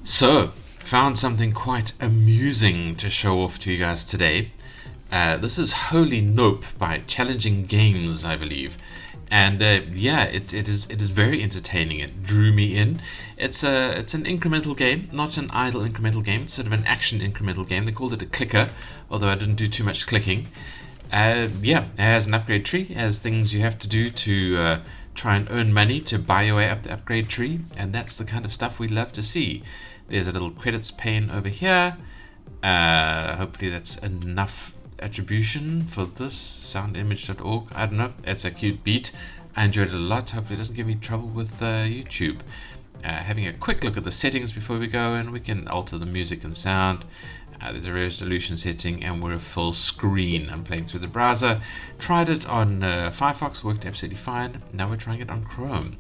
So, found something quite amusing to show off to you guys today. This is Holy Nope by Challenging Games, I believe. And yeah, it is very entertaining. It drew me in. It's an incremental game, not an idle incremental game. It's sort of an action incremental game. They called it a clicker, although I didn't do too much clicking. Yeah, it has an upgrade tree. It has things you have to do to try and earn money to buy your way up the upgrade tree, and that's the kind of stuff we love to see. There's a little credits pane over here. Hopefully that's enough attribution for this. Soundimage.org. I don't know. It's a cute beat. I enjoyed it a lot. Hopefully it doesn't give me trouble with YouTube. Having a quick look at the settings before we go, and we can alter the music and sound. There's a resolution setting, and we're full screen. I'm playing through the browser. Tried it on Firefox, worked absolutely fine. Now we're trying it on Chrome.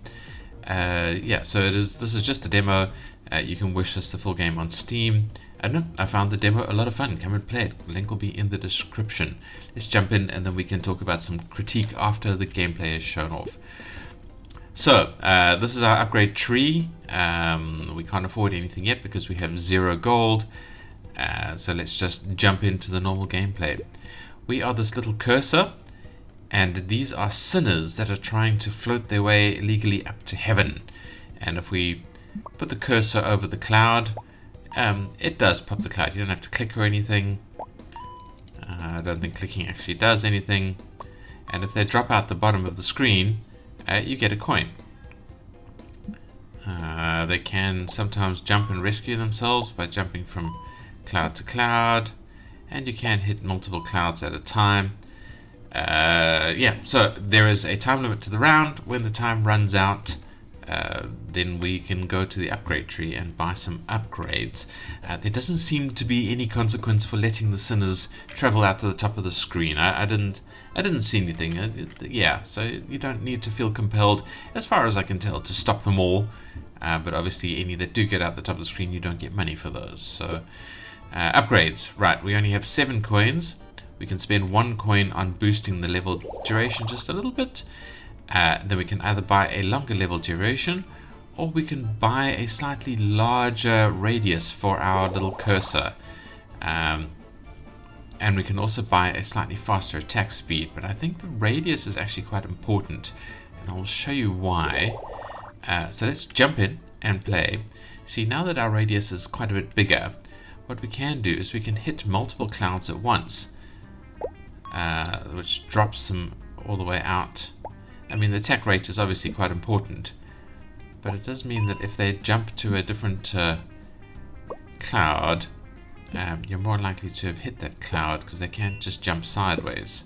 Yeah, so this is just a demo. You can wish us the full game on Steam. I don't know, I found the demo a lot of fun. Come and play it. The link will be in the description. Let's jump in, and then we can talk about some critique after the gameplay is shown off. So, this is our upgrade tree. We can't afford anything yet because we have 0 gold. So let's just jump into the normal gameplay. We are this little cursor, and these are sinners that are trying to float their way legally up to heaven. And if we put the cursor over the cloud, it does pop the cloud. You don't have to click or anything. I don't think clicking actually does anything. And if they drop out the bottom of the screen, you get a coin. They can sometimes jump and rescue themselves by jumping from cloud to cloud, and you can hit multiple clouds at a time. Yeah, so there is a time limit to the round. When the time runs out, then we can go to the upgrade tree and buy some upgrades. There doesn't seem to be any consequence for letting the sinners travel out to the top of the screen. I didn't see anything. Yeah, so you don't need to feel compelled, as far as I can tell, to stop them all. But obviously, any that do get out the top of the screen, you don't get money for those. So, upgrades. Right, we only have 7 coins. We can spend 1 coin on boosting the level duration just a little bit. Then we can either buy a longer level duration, or we can buy a slightly larger radius for our little cursor. And we can also buy a slightly faster attack speed, but I think the radius is actually quite important, and I'll show you why. So let's jump in and play. See, now that our radius is quite a bit bigger, what we can do is we can hit multiple clouds at once, which drops them all the way out. I mean, the attack rate is obviously quite important, but it does mean that if they jump to a different cloud, you're more likely to have hit that cloud because they can't just jump sideways.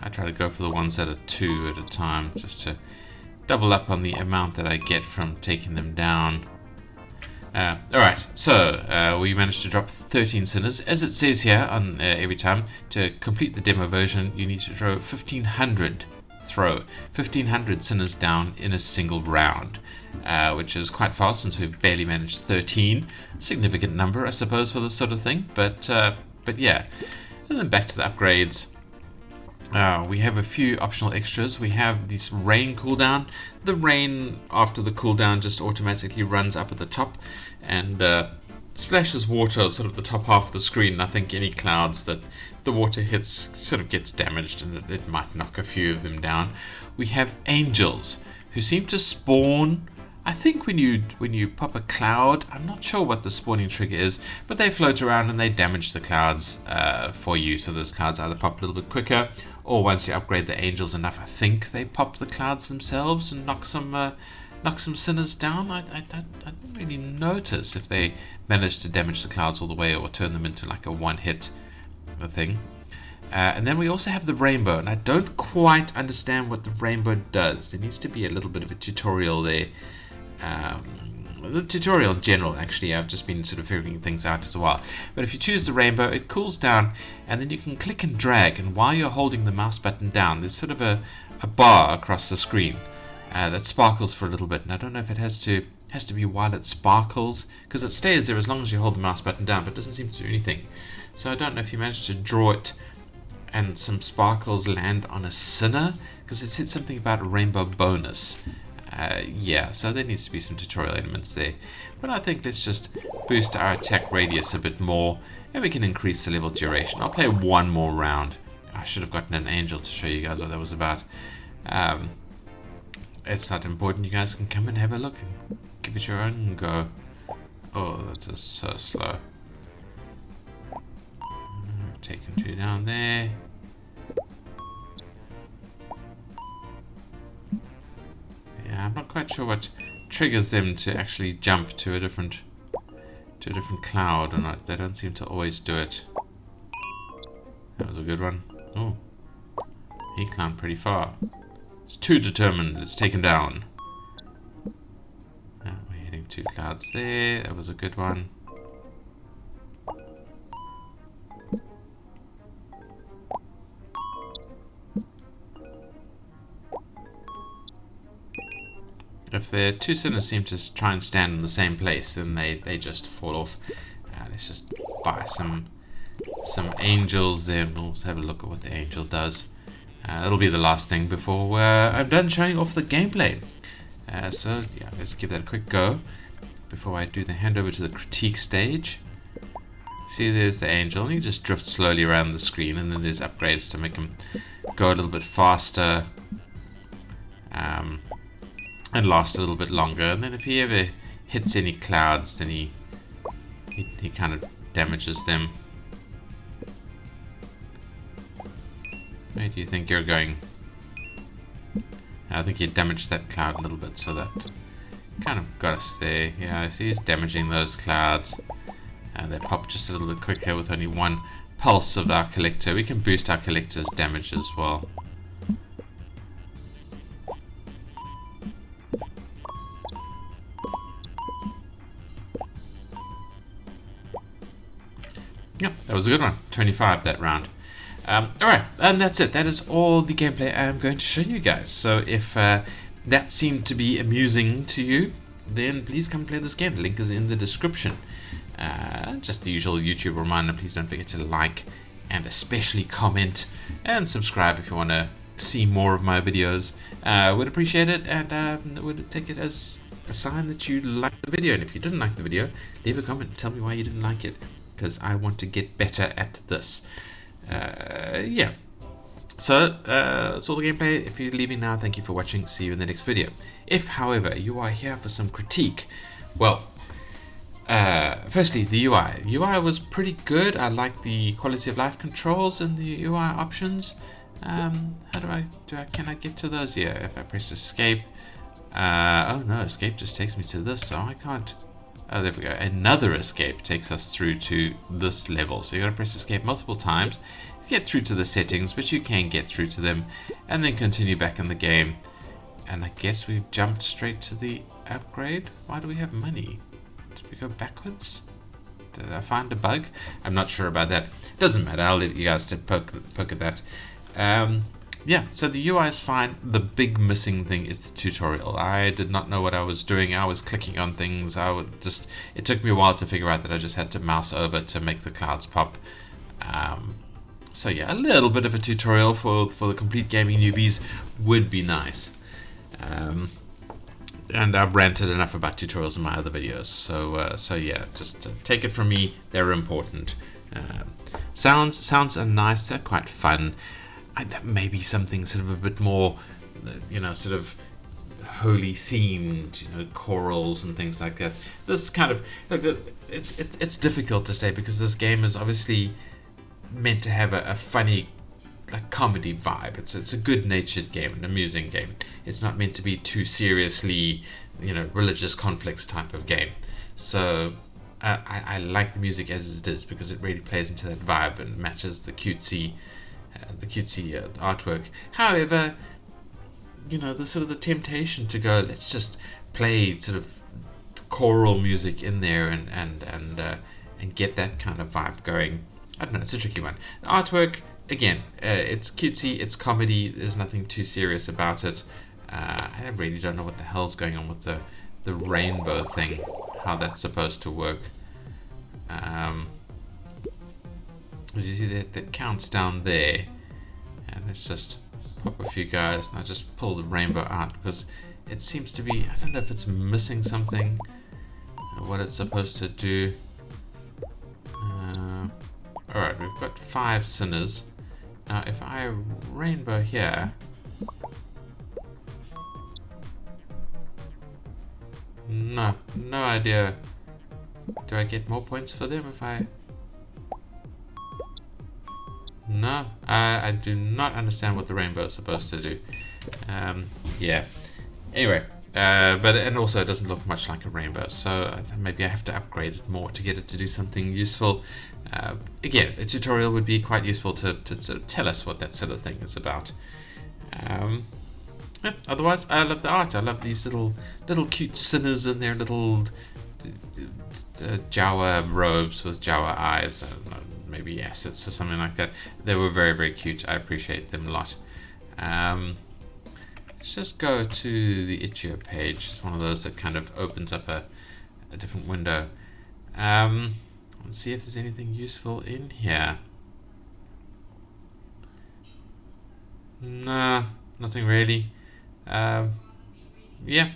I try to go for the ones that are 2 at a time, just to double up on the amount that I get from taking them down. Alright, so we managed to drop 13 sinners. As it says here on every time, to complete the demo version, you need to throw 1,500 sinners down in a single round, which is quite fast since we've barely managed 13. Significant number, I suppose, for this sort of thing, but yeah. And then back to the upgrades. We have a few optional extras. We have this rain cooldown. The rain after the cooldown just automatically runs up at the top and splashes water sort of the top half of the screen. I think any clouds that the water hits sort of gets damaged, and it might knock a few of them down. We have angels who seem to spawn. I think when you pop a cloud, I'm not sure what the spawning trigger is, but they float around and they damage the clouds for you. So those clouds either pop a little bit quicker, or once you upgrade the angels enough, I think they pop the clouds themselves and knock some sinners down. I didn't really notice if they managed to damage the clouds all the way or turn them into like a one-hit thing. And then we also have the rainbow, and I don't quite understand what the rainbow does. There needs to be a little bit of a tutorial there. The tutorial in general, actually, I've just been sort of figuring things out as well. But if you choose the rainbow, it cools down, and then you can click and drag, and while you're holding the mouse button down, there's sort of a bar across the screen that sparkles for a little bit. And I don't know if it has to be while it sparkles, because it stays there as long as you hold the mouse button down, but it doesn't seem to do anything. So I don't know if you managed to draw it and some sparkles land on a sinner, because it said something about rainbow bonus. Yeah, so there needs to be some tutorial elements there. But I think let's just boost our attack radius a bit more, and we can increase the level duration. I'll play one more round. I should have gotten an angel to show you guys what that was about. It's not important. You guys can come and have a look and give it your own go. Oh, that's just so slow. Taking 2 down there. Yeah, I'm not quite sure what triggers them to actually jump to a different cloud or not. They don't seem to always do it. That was a good one. Oh, he climbed pretty far. It's too determined. Let's take him down. We're hitting 2 clouds there. That was a good one. If the 2 sinners seem to try and stand in the same place, then they just fall off. Let's just buy some angels there, and we'll have a look at what the angel does. It'll be the last thing before I'm done showing off the gameplay. So yeah, let's give that a quick go before I do the handover to the critique stage. See, there's the angel. He just drifts slowly around the screen, and then there's upgrades to make him go a little bit faster. And last a little bit longer, and then if he ever hits any clouds, then he kind of damages them. Where do you think you're going? I think he damaged that cloud a little bit, so that kind of got us there. Yeah, I see he's damaging those clouds. They pop just a little bit quicker with only 1 pulse of our collector. We can boost our collector's damage as well. Yeah, that was a good one. 25 that round. Alright, and that's it. That is all the gameplay I'm going to show you guys. So if that seemed to be amusing to you, then please come play this game. The link is in the description. Just the usual YouTube reminder. Please don't forget to like and especially comment and subscribe if you want to see more of my videos. Would appreciate it, and would take it as a sign that you liked the video. And if you didn't like the video, leave a comment and tell me why you didn't like it, because I want to get better at this. Yeah. So, that's all the gameplay. If you're leaving now, thank you for watching. See you in the next video. If, however, you are here for some critique, well, firstly, the UI. UI was pretty good. I like the quality of life controls and the UI options. How can I get to those? Yeah, if I press escape. Oh no, escape just takes me to this, so I can't. Oh, there we go. Another escape takes us through to this level. So you got to press escape multiple times to get through to the settings, but you can get through to them and then continue back in the game. And I guess we've jumped straight to the upgrade. Why do we have money? Did we go backwards? Did I find a bug? I'm not sure about that. Doesn't matter. I'll let you guys to poke at that. Yeah, so the UI is fine. The big missing thing is the tutorial. I did not know what I was doing. I was clicking on things. It took me a while to figure out that I just had to mouse over to make the clouds pop. So yeah, a little bit of a tutorial for the complete gaming newbies would be nice. And I've ranted enough about tutorials in my other videos. So yeah, just take it from me. They're important. Sounds are nice. They're quite fun. Maybe something sort of a bit more, sort of holy themed, chorals and things like that. This kind of, it's difficult to say because this game is obviously meant to have a funny, like, comedy vibe. It's a good-natured game, an amusing game. It's not meant to be too seriously, religious conflicts type of game. So I like the music as it is because it really plays into that vibe and matches the cutesy artwork. However, the temptation to go, let's just play sort of choral music in there and get that kind of vibe going. I don't know, it's a tricky one. The artwork, again, it's cutesy, it's comedy, there's nothing too serious about it. I really don't know what the hell's going on with the rainbow thing, how that's supposed to work. You see that counts down there. Let's just pop a few guys, and I'll just pull the rainbow out because it seems to be, I don't know if it's missing something, what it's supposed to do. Alright, we've got 5 sinners. Now if I rainbow here, no idea. Do I get more points for them if I... No, I do not understand what the rainbow is supposed to do. Yeah. Anyway, and also it doesn't look much like a rainbow, so maybe I have to upgrade it more to get it to do something useful. Again, a tutorial would be quite useful to sort of tell us what that sort of thing is about. Yeah, otherwise, I love the art. I love these little cute sinners in their little Jawa robes with Jawa eyes. I don't know, maybe assets or something like that. They were very, very cute. I appreciate them a lot. Let's just go to the Itch.io page. It's one of those that kind of opens up a different window. Let's see if there's anything useful in here. No, nothing really. Yeah,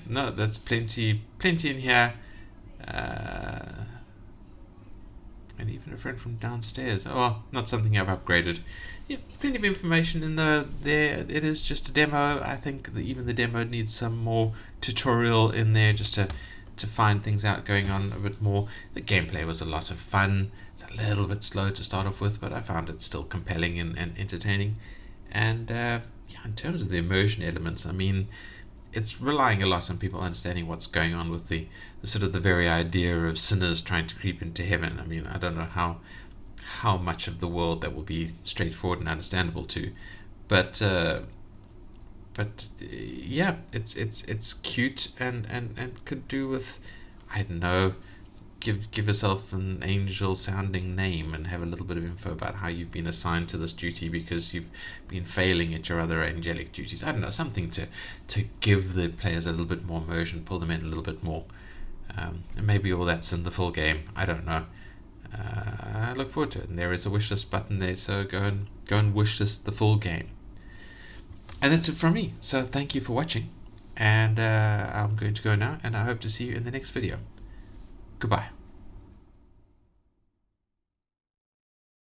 no, that's plenty in here. And even a friend from downstairs. Oh, not something I've upgraded. Yeah, plenty of information in there. It is just a demo. I think that even the demo needs some more tutorial in there just to find things out going on a bit more. The gameplay was a lot of fun. It's a little bit slow to start off with, but I found it still compelling and entertaining. And yeah, in terms of the immersion elements, I mean, it's relying a lot on people understanding what's going on with the sort of the very idea of sinners trying to creep into heaven. I mean, I don't know how much of the world that will be straightforward and understandable to, but yeah, it's cute and could do with, I don't know, give yourself an angel sounding name and have a little bit of info about how you've been assigned to this duty because you've been failing at your other angelic duties. I don't know, something to give the players a little bit more immersion, pull them in a little bit more. And maybe all that's in the full game. I don't know. I look forward to it. And there is a wishlist button there, so go and wishlist the full game. And that's it from me. So thank you for watching. And I'm going to go now, and I hope to see you in the next video. Goodbye.